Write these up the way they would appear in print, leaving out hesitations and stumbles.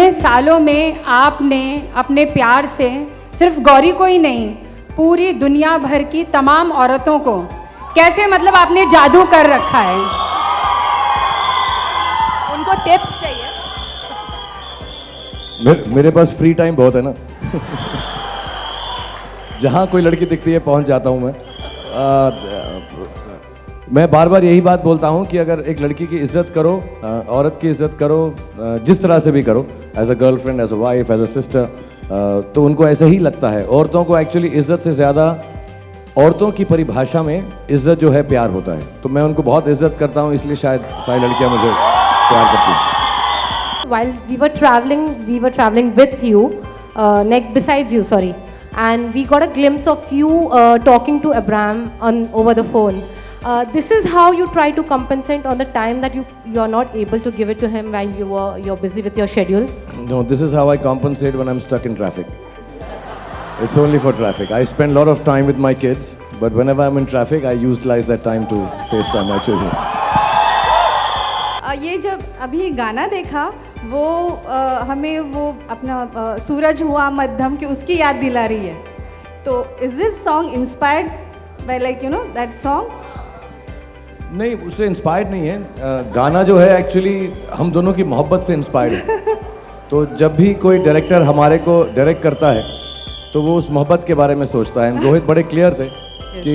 इतने सालों में आपने अपने प्यार से सिर्फ गौरी को ही नहीं, पूरी दुनिया भर की तमाम औरतों को कैसे मतलब आपने जादू कर रखा है। उनको टिप्स चाहिए। मेरे पास फ्री टाइम बहुत है ना। जहाँ कोई लड़की दिखती है पहुँच जाता हूँ मैं बार बार यही बात बोलता हूँ कि अगर एक लड़की की इज्जत करो, औरत की इज्जत करो, जिस तरह से भी करो, as a girlfriend, as a wife, as a sister, तो उनको ऐसे ही लगता है। औरतों को एक्चुअली इज्जत से ज़्यादा, औरतों की परिभाषा में इज्जत जो है प्यार होता है। तो मैं उनको बहुत इज्जत करता हूँ, इसलिए शायद सारी लड़कियाँ मुझे प्यार करती हैं। While we were traveling with you, besides you, sorry, and we got a glimpse of you talking to Abraham over the phone. This is how you try to compensate on the time that you are not able to give it to him while you're busy with your schedule. No, this is how I compensate when I'm stuck in traffic. It's only for traffic. I spend a lot of time with my kids, but whenever I'm in traffic, I utilize that time to FaceTime my children. ये जब अभी गाना देखा वो हमें वो अपना सूरज हुआ मध्यम की उसकी याद दिला रही है। तो is this song inspired by like you know that song? नहीं, उससे इंस्पायर्ड नहीं है। गाना जो है एक्चुअली हम दोनों की मोहब्बत से इंस्पायर्ड है। तो जब भी कोई डायरेक्टर हमारे को डायरेक्ट करता है तो वो उस मोहब्बत के बारे में सोचता है। रोहित बड़े क्लियर थे कि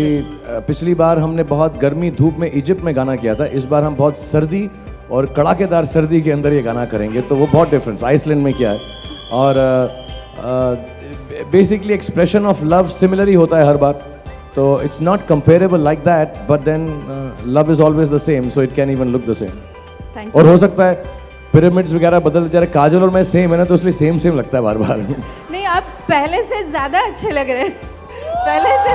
पिछली बार हमने बहुत गर्मी धूप में इजिप्ट में गाना किया था, इस बार हम बहुत सर्दी और कड़ाकेदार सर्दी के अंदर ये गाना करेंगे। तो वो बहुत डिफरेंस आइसलैंड में किया है। और basically expression of love similar ही होता है हर बार। तो it's not comparable like that, but then love is always the same, so it can even look the same. और हो सकता है पिरामिड्स वगैरह बदल जा रहे, काजल और मैं सेम है ना, तो इसलिए सेम सेम लगता है बार बार। नहीं, आप पहले से ज़्यादा अच्छे लग रहे हैं, पहले से।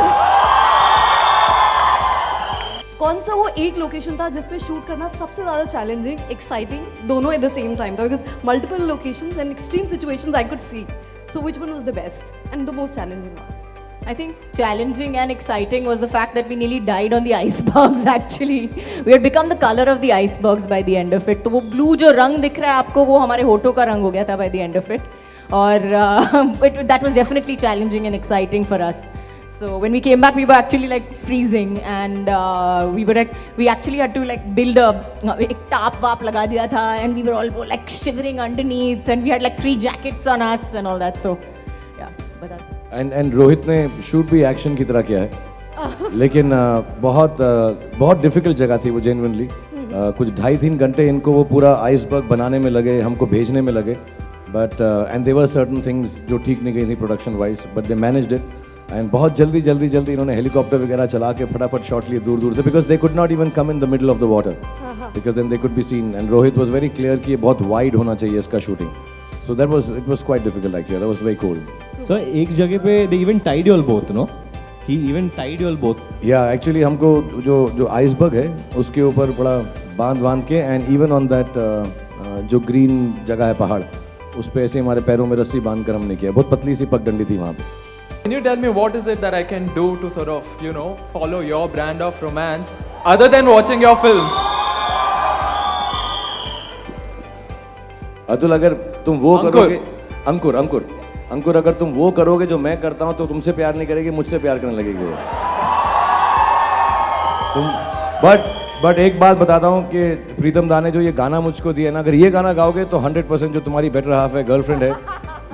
कौन सा वो एक लोकेशन था जिस पे शूट करना सबसे ज़्यादा चैलेंजिंग, एक्साइटिंग दोनों एट द सेम टाइम था? Because multiple locations and extreme situations I could see, so which one was the best and the most challenging one? I think challenging and exciting was the fact that we nearly died on the icebergs actually. We had become the color of the icebergs by the end of it. तो वो blue जो रंग दिख रहा है आपको वो हमारे होठों का रंग हो गया था by the end of it. और that was definitely challenging and exciting for us. So when we came back we were actually like freezing and we actually had to like build एक टाप वाप लगा दिया था and we were all like shivering underneath and we had like 3 jackets on us and all that. So yeah, but that. And Rohit ने shoot भी action की तरह किया है, लेकिन बहुत डिफिकल्ट जगह थी वो जेन्युइनली। कुछ 2.5-3 घंटे इनको वो पूरा आइसबर्ग बनाने में लगे, हमको भेजने में लगे। But and there were certain things जो ठीक नहीं गई थी production wise, but they managed it. And बहुत जल्दी इन्होंने हेलीकॉप्टर वगैरह चला के फटाफट शॉट लिए दूर दूर से, because they could not even come in the middle of the water, because then they could be seen. And Rohit was very clear कि ये बहुत वाइड होना चाहिए इसका shooting. So it was quite difficult actually. That was very cool. So एक जगह पे they even tied you all both, no? He even tied you all both. Yeah, actually हमको जो आइसबर्ग है उसके ऊपर बड़ा बांध के and even on that जो ग्रीन जगह है पहाड़, उस पे ऐसे हमारे पैरों में रस्सी बांध कर हमने किया। बहुत पतली सी पगडंडी थी वहाँ पे। Can you tell me what is it that I can do to sort of, you know, follow your brand of romance other than watching your films? Atul, अगर तुम वो करोगे, अंकुर अगर तुम वो करोगे जो मैं करता हूँ तो तुमसे प्यार नहीं करेगी, मुझसे प्यार करने लगेगी वो। तुम बट एक बात बताता हूँ कि प्रीतम दा ने जो ये गाना मुझको दिया ना, अगर ये गाना गाओगे तो 100% जो तुम्हारी बेटर हाफ है, गर्लफ्रेंड है,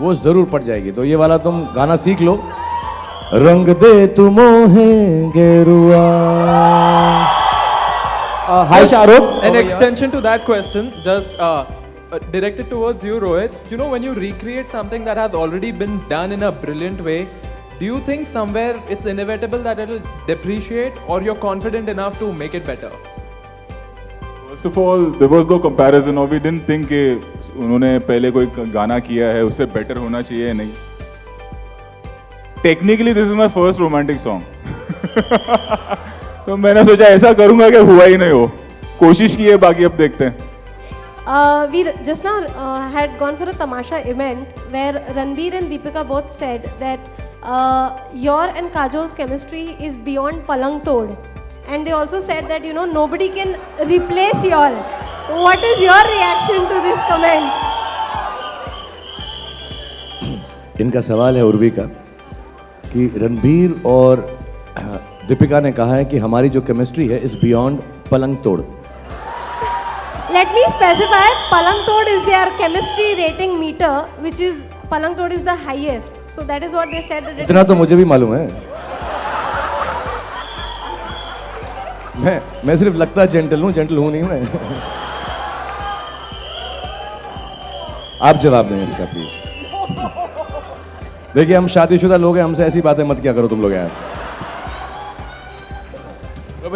वो जरूर पट जाएगी। तो ये वाला तुम गाना सीख लो, रंग दे तुम गेरुआ। Hi Shahrukh. An extension to that question, just directed towards you, Rohit. You know, when you recreate something that has already been done in a brilliant way, do you think somewhere it's inevitable that it'll depreciate, or you're confident enough to make it better? First of all, there was no comparison, or we didn't think कि उन्होंने पहले कोई गाना किया है उससे better होना चाहिए नहीं। Technically, this is my first romantic song. तो मैंने सोचा ऐसा करूँगा कि हुआ ही नहीं हो, कोशिश की है, बाकी अब देखते हैं। We just now had gone for a Tamasha event where Ranbir and Deepika both said that your and Kajol's chemistry is beyond Palang Tod, and they also said that you know nobody can replace y'all. What is your reaction to this comment? इनका सवाल है उर्वी का कि रणबीर और दीपिका ने कहा है कि हमारी जो केमिस्ट्री है इज बियॉन्ड पलंग तोड़. Let me specify, Palang Tod is their chemistry rating meter, which is, Palang Tod is the highest. So that is what they said. That इतना तो मुझे भी मालूम है. मैं सिर्फ लगता जेंटल हूँ नहीं मैं. आप जवाब दें इसका प्लीज. देखिए हम शादीशुदा लोग हैं, हमसे ऐसी बातें मत क्या करो तुम लोग यार.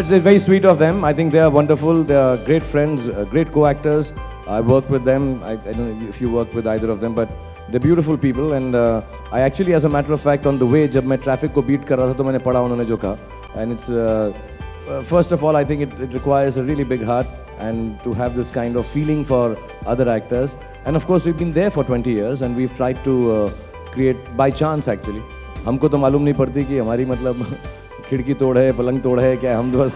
It's very sweet of them. I think they are wonderful. They are great friends, great co-actors. I work with them. I don't know if you work with either of them, but they're beautiful people. And I actually, as a matter of fact, on the way, जब मैं traffic को beat कर रहा था तो मैंने पढ़ा उन्होंने जो कहा. And it's first of all, I think it requires a really big heart and to have this kind of feeling for other actors. And of course, we've been there for 20 years and we've tried to create by chance actually. हमको तो मालूम नहीं पड़ती कि हमारी मतलब खिड़की तोड़ है, पलंग तोड़ है क्या. हम तो बस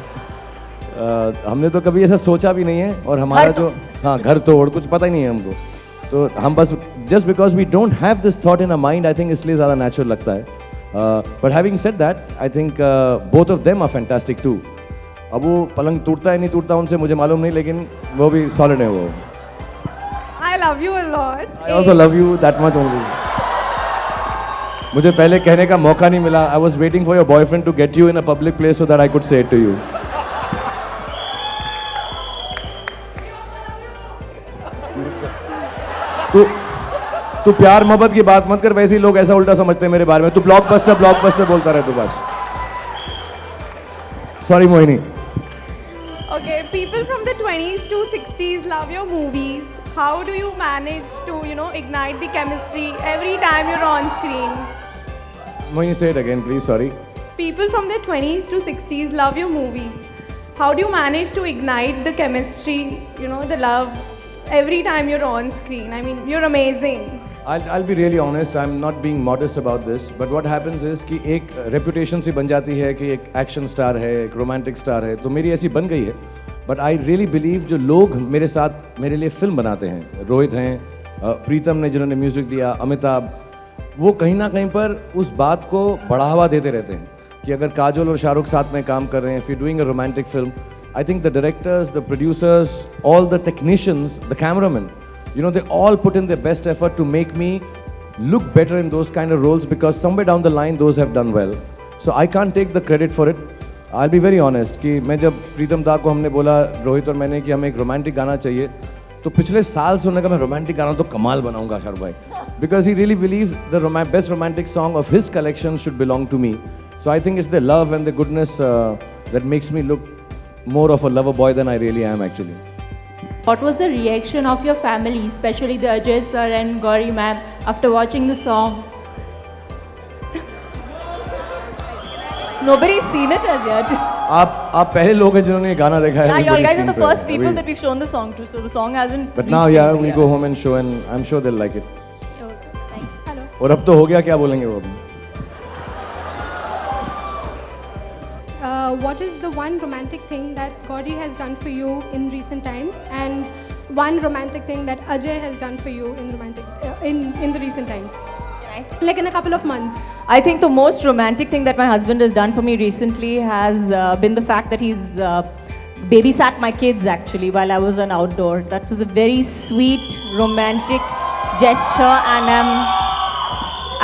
हमने तो कभी ऐसा सोचा भी नहीं है. और हमारा जो हाँ घर तोड़ कुछ पता ही नहीं है हमको. तो हम बस just because we don't have this thought in a mind, I think इसलिए ज़्यादा नेचुरल लगता है. But having said that I think both of them are fantastic too. अब वो पलंग टूटता है नहीं टूटता उनसे मुझे मालूम नहीं, लेकिन वो भी सॉलिड है वो. I love you a lot. I also love you that much only. मुझे पहले कहने का मौका नहीं मिला. I was waiting for your boyfriend to get you in a public place so that I could say it to you. तू प्यार मोहब्बत की बात मत कर, वैसे ही लोग ऐसा उल्टा समझते हैं मेरे बारे में. तू ब्लॉकबस्टर बोलता रहे तू बस. Sorry Mohini. Okay, people from the 20s to 60s love your movies. How do you manage to, ignite the chemistry every time you're on screen? Mohini, say it again, please. Sorry. People from the 20s to 60s love your movie. How do you manage to ignite the chemistry, the love every time you're on screen? I mean, you're amazing. I'll be really honest. I'm not being modest about this. But what happens is कि एक reputation सी बन जाती है कि एक action star है, एक romantic star है. तो मेरी ऐसी बन गई है. बट आई रियली बिलीव जो लोग मेरे साथ मेरे लिए फिल्म बनाते हैं, रोहित हैं, प्रीतम ने जिन्होंने म्यूज़िक दिया, अमिताभ, वो कहीं ना कहीं पर उस बात को बढ़ावा देते रहते हैं कि अगर काजोल और शाहरुख साथ में काम कर रहे हैं, if you doing a romantic film, I think the directors, the producers, all the technicians, the cameraman, they all put in their best effort to make me look better in those kind of roles because somewhere down the line those have done well. So I can't take the credit for it. I'll be very honest कि मैं जब प्रीतम दा को हमने बोला, रोहित और मैंने, कि हमें एक रोमांटिक गाना चाहिए, तो पिछले साल से उन्होंने कहा मैं रोमांटिक गाना तो कमाल बनाऊंगा शाहरुख भाई, because he really believes the best romantic song of his collection should belong to me. So I think it's the love and the goodness that makes me look more of a lover boy than I really am actually. What was the reaction of your family, especially the Ajay sir and Gauri ma'am, after watching the song? Nobody's seen it as yet. आप पहले लोग हैं जिन्होंने ये गाना देखा है. Yeah, you guys are the first people that we've shown the song to, so the song hasn't. But now, yeah, we'll go home and show, and I'm sure they'll like it. Thank you. Hello. और अब तो हो गया, क्या बोलेंगे वो अभी? What is the one romantic thing that Gauri has done for you in recent times, and one romantic thing that Ajay has done for you in the recent times? Like in a couple of months. I think the most romantic thing that my husband has done for me recently has been the fact that he's babysat my kids actually while I was on outdoor. That was a very sweet, romantic gesture, and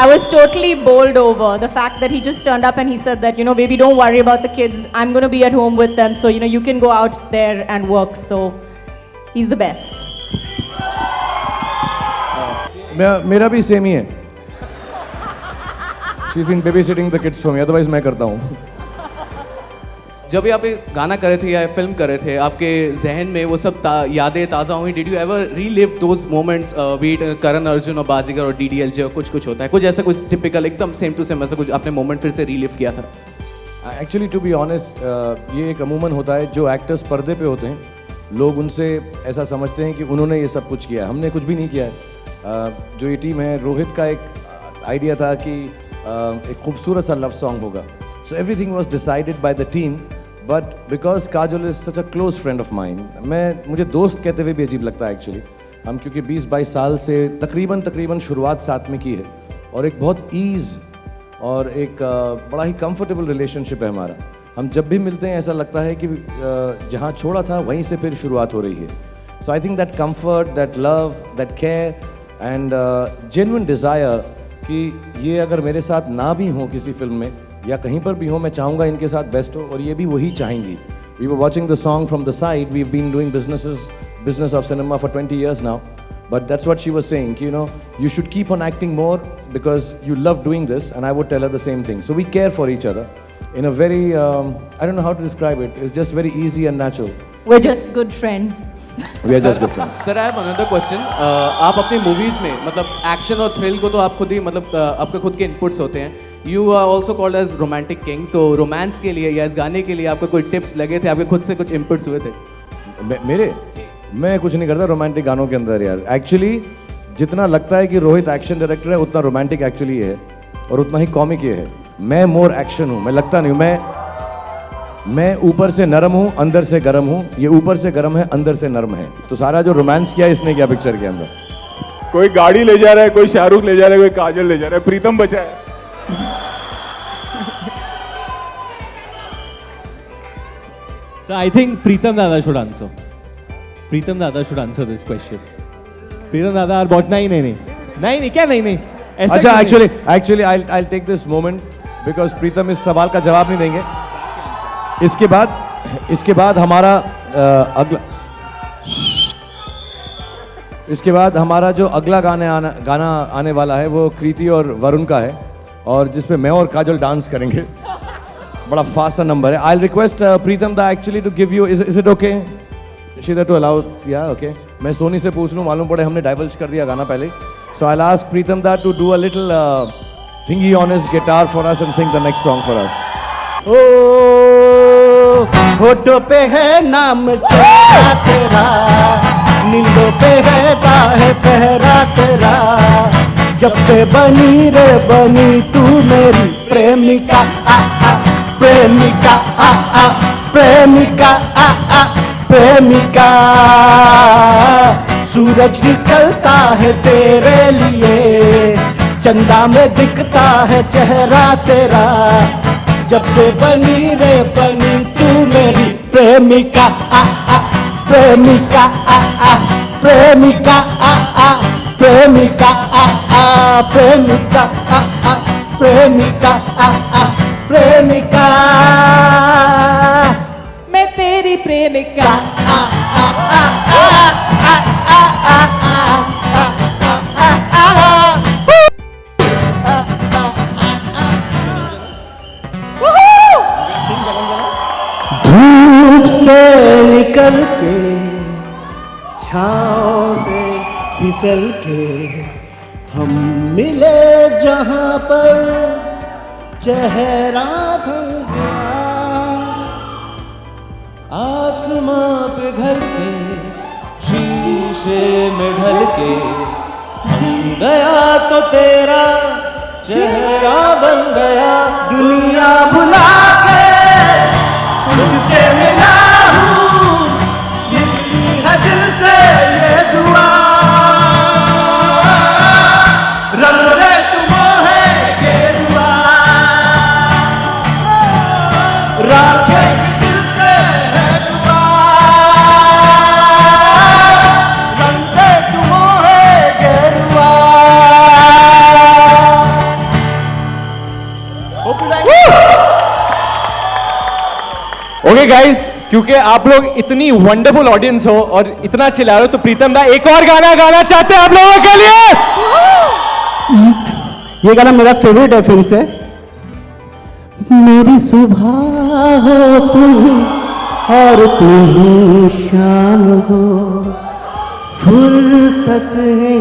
I was totally bowled over. The fact that he just turned up and he said that, baby, don't worry about the kids. I'm going to be at home with them. So, you can go out there and work. So, he's the best. मेरा भी same ही है. She's been babysitting the kids for me. Otherwise मैं करता हूँ. जब भी आप एक गाना कर रहे थे या फिल्म कर रहे थे, आपके जहन में वो सब यादें ताज़ा हुई. Did you ever relive those moments, beat Karan Arjun और बाजीगर और DDLJ, और कुछ होता है कुछ ऐसा, कुछ टिपिकल एकदम सेम टू सेम ऐसा कुछ आपने मोमेंट फिर से रीलिव किया था? एक्चुअली टू बी ऑनेस्ट, ये एक अमूमन होता है. जो एक्टर्स पर्दे पे होते हैं, लोग उनसे ऐसा समझते हैं कि उन्होंने ये सब कुछ किया है. हमने कुछ भी नहीं किया है. जो ये टीम है, रोहित का एक आइडिया था कि एक खूबसूरत सा लव सॉन्ग होगा. So everything was decided by the team. But because Kajol is such a close friend of mine, मुझे दोस्त कहते हुए भी अजीब लगता है एक्चुअली. हम क्योंकि 20-22 साल से तकरीबन शुरुआत साथ में की है, और एक बहुत ईज़ और एक बड़ा ही कंफर्टेबल रिलेशनशिप है हमारा। हम जब भी मिलते हैं ऐसा लगता है कि जहाँ छोड़ा था वहीं से फिर शुरुआत हो रही है। So I think that comfort, that love, that care and genuine desire कि ये अगर मेरे साथ ना भी हों किसी फिल्म में या कहीं पर भी हो, मैं चाहूँगा इनके साथ बेस्ट हो और ये भी वही चाहेंगी। We were watching the song from the side, we have been doing business of cinema for 20 years now, but that's what she was saying, you know, you should keep on acting more because you love doing this, and I would tell her the same thing. So we care for each other in a very I don't know how to describe it, it's just very easy and natural. We're just good friends. We are just good friends. Sir, I have another question. आप अपनी movies में मतलब action और thrill को तो आप खुद ही मतलब आपके खुद के इनपुट्स होते हैं। You are also called as romantic king, तो रोमांस के लिए या इस गाने के लिए आपको कोई टिप्स लगे थे, आपके खुद से कुछ इनपुट्स हुए थे? मेरे मैं कुछ नहीं करता रोमांटिक गानों के अंदर यार। एक्चुअली जितना लगता है कि रोहित एक्शन डायरेक्टर है उतना रोमांटिक एक्चुअली ये है और उतना ही कॉमिक ये है। मैं मोर एक्शन हूँ, मैं लगता नहीं हूँ। मैं ऊपर से नरम हूँ, अंदर से गर्म हूँ। ये ऊपर से गर्म है, अंदर से नरम है। तो सारा जो रोमांस किया इसने किया पिक्चर के अंदर। कोई गाड़ी ले जा रहा है, कोई शाहरुख ले जा रहा है, कोई काजल ले जा रहा है, प्रीतम बचा है। So I think Pritam Dada should answer. Pritam Dada should answer this question. Pritam Dada are बहुत नहीं क्या नहीं अच्छा actually I'll take this moment because Pritam इस सवाल का जवाब नहीं देंगे। इसके बाद हमारा जो अगला गाना आने वाला है वो कृति और वरुण का है और जिसपे मैं और काजल डांस करेंगे। बड़ा फास्ट सा नंबर है। I'll request Pritam da actually to give you, is it okay? Shida to allow, yeah, okay. मैं सोनी से पूछ लूँ, मालूम पड़े हमने डाइवर्ज कर दिया गाना पहले। So I'll ask Pritam da to do a little thingy on his guitar for us and sing the next song for us. ओ होठों पे है नाम तेरा तेरा, नींदों पे है बाहें पहरा तेरा, जब से बनी रे बनी तू मेरी प्रेमिका प्रेमिका प्रेमिका प्रेमिका। सूरज निकलता है तेरे लिए, चंदा में दिखता है चेहरा तेरा, जब से बनी रे बनी तू मेरी प्रेमिका प्रेमिका प्रेमिका प्रेमिका प्रेमिका प्रेमिका प्रेमिका। मैं तेरी प्रेमिका। धूप से निकल के छाँव से फिसल के हम मिले जहाँ पर चेहरा थम गया, आसमां पे घर के शीशे में ढल के जी गया तो तेरा चेहरा बन गया। दुनिया भुला के तुझसे मिला हूँ, निकली है दिल से ये दुआ, रंग रे तुम है गेरुआ, राधे के दिल से है दुआ, रंग दे तुम है गेरुआ। ओके गाइस, क्योंकि आप लोग इतनी वंडरफुल ऑडियंस हो और इतना चिल्ला रहे हो, तो प्रीतम दा एक और गाना गाना चाहते हैं आप लोगों के लिए। ये गाना मेरा फेवरेट है फिल्म से। मेरी सुबह हो तुम और तुम ही शाम हो, फुर्सत है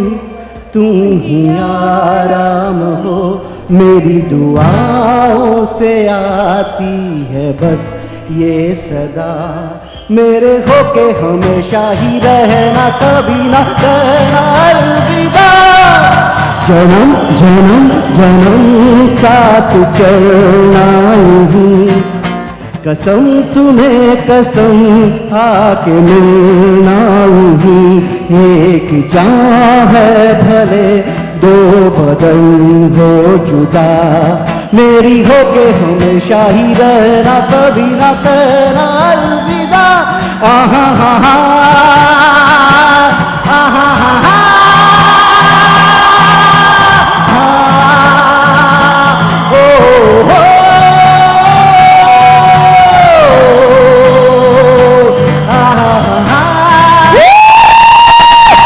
तुम ही आराम हो, मेरी दुआओं से आती है बस ये सदा, मेरे होके हमेशा ही रहना, कभी ना कहना अलविदा। जन्म जन्म जन्म साथ चलना ही, कसम तुम्हें कसम आके मिलना ही, एक जान है भले दो बदन हो जुदा, मेरी हो के हमेशा ही रहना, कभी ना कहना अलविदा। आहा हा हा, आहा हा हा, ओ हो, आहा हा,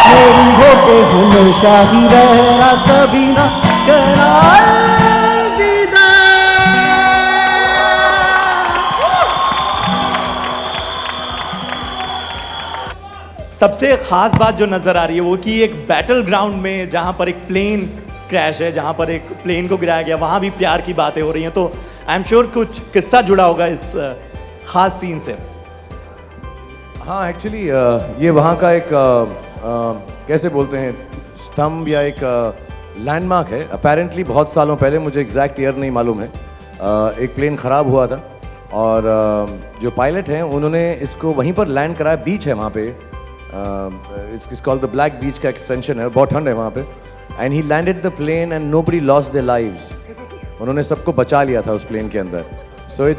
मेरी हो के हमेशा ही रहना, कभी ना कहना अलविदा। सबसे खास बात जो नजर आ रही है वो कि एक बैटल ग्राउंड में जहां पर एक प्लेन क्रैश है, जहां पर एक प्लेन को गिराया गया, वहां भी प्यार की बातें हो रही हैं, तो आई एम श्योर कुछ किस्सा जुड़ा होगा इस खास सीन से। हाँ एक्चुअली ये वहाँ का एक कैसे बोलते हैं स्तंभ या एक लैंडमार्क है। अपेरेंटली बहुत सालों पहले, मुझे एग्जैक्ट ईयर नहीं मालूम है, एक प्लेन ख़राब हुआ था और जो पायलट हैं उन्होंने इसको वहीं पर लैंड कराया। बीच है वहाँ पे, it's called the black beach का एक्सटेंशन है, बहुत ठंड है वहाँ पे। And he landed the plane and nobody lost their lives. उन्होंने सबको बचा लिया था उस प्लेन के अंदर। सो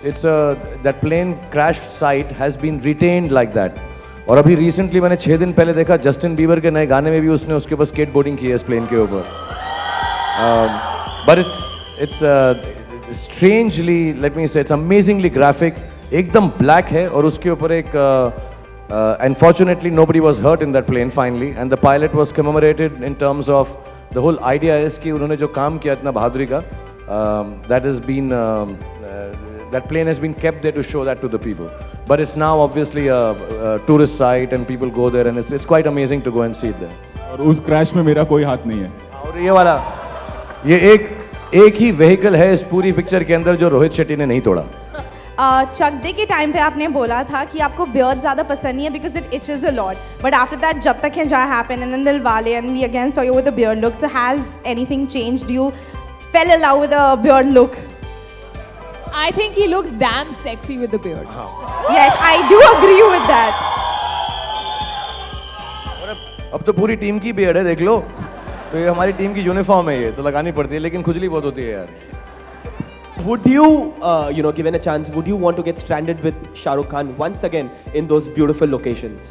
it's that plane crash site has been retained like that। और अभी रिसेंटली मैंने 6 दिन पहले देखा जस्टिन बीबर के नए गाने में भी उसने उसके ऊपर स्केट बोर्डिंग की है इस प्लेन के ऊपर। But it's strangely, let me say, it's amazingly graphic। एकदम ब्लैक है और उसके ऊपर एक unfortunately nobody was hurt in that plane finally, and the pilot was commemorated in terms of the whole idea is कि उन्होंने जो काम किया इतना बहादुरी का, that plane has been kept there to show that to the people, but it's now obviously a tourist site and people go there and it's quite amazing to go and see it there। और उस crash में मेरा कोई हाथ नहीं है। और ये वाला, ये एक ही व्हीकल है इस पूरी पिक्चर के अंदर जो रोहित शेट्टी ने नहीं तोड़ा। चक दे के टाइम पे आपने बोला था कि आपको बियर्ड ज़्यादा पसंद नहीं है because it itches a lot, but after that जब तक है जहाँ happen and then Dilwale and we again saw you with the beard look, so has anything changed? You fell in love with a beard look? I think he looks damn sexy with the beard. Yes, I do agree with that. अब तो पूरी team की beard है, देख लो। तो ये हमारी team की यूनिफॉर्म है, ये तो लगानी पड़ती है, लेकिन खुजली बहुत होती है यार। Would you, given a chance, would you want to get stranded with Shah Rukh Khan once again in those beautiful locations?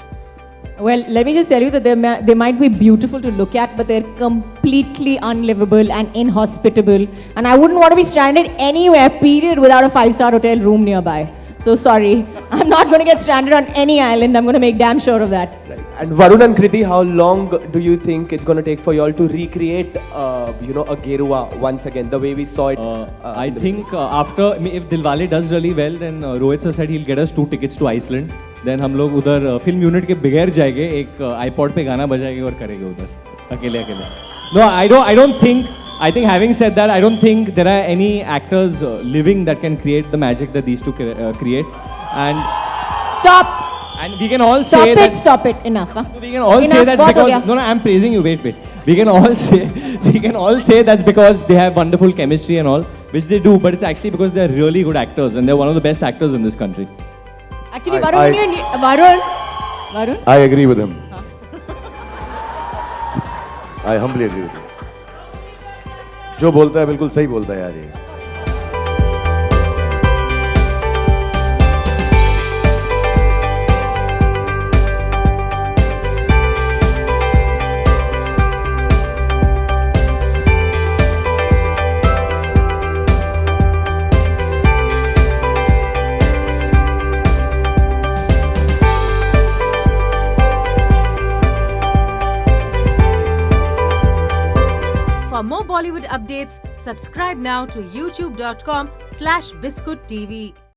Well, let me just tell you that they might be beautiful to look at, but they're completely unlivable and inhospitable. And I wouldn't want to be stranded anywhere, period, without a 5-star hotel room nearby. So sorry, I'm not going to get stranded on any island. I'm going to make damn sure of that. Right. And Varun and Kriti, how long do you think it's going to take for you all to recreate, a Gerua once again, the way we saw it? I think after, if Dilwale does really well, then Rohit sir said he'll get us 2 tickets to Iceland. Then हम लोग उधर film unit के बगैर जाएंगे, एक iPod पे गाना बजाएंगे और करेंगे उधर अकेले। No, I don't think. I think having said that, I don't think there are any actors living that can create the magic that these two create. And stop. And we can all say that. Stop it. Enough. Huh? We can all say that because no, I'm praising you. Wait. We can all say that's because they have wonderful chemistry and all, which they do. But it's actually because they're really good actors and they're one of the best actors in this country. Actually, Varun. I agree with him. I humbly agree with him. जो बोलता है बिल्कुल सही बोलता है यार ये। For more Bollywood updates, subscribe now to youtube.com/biscuittv.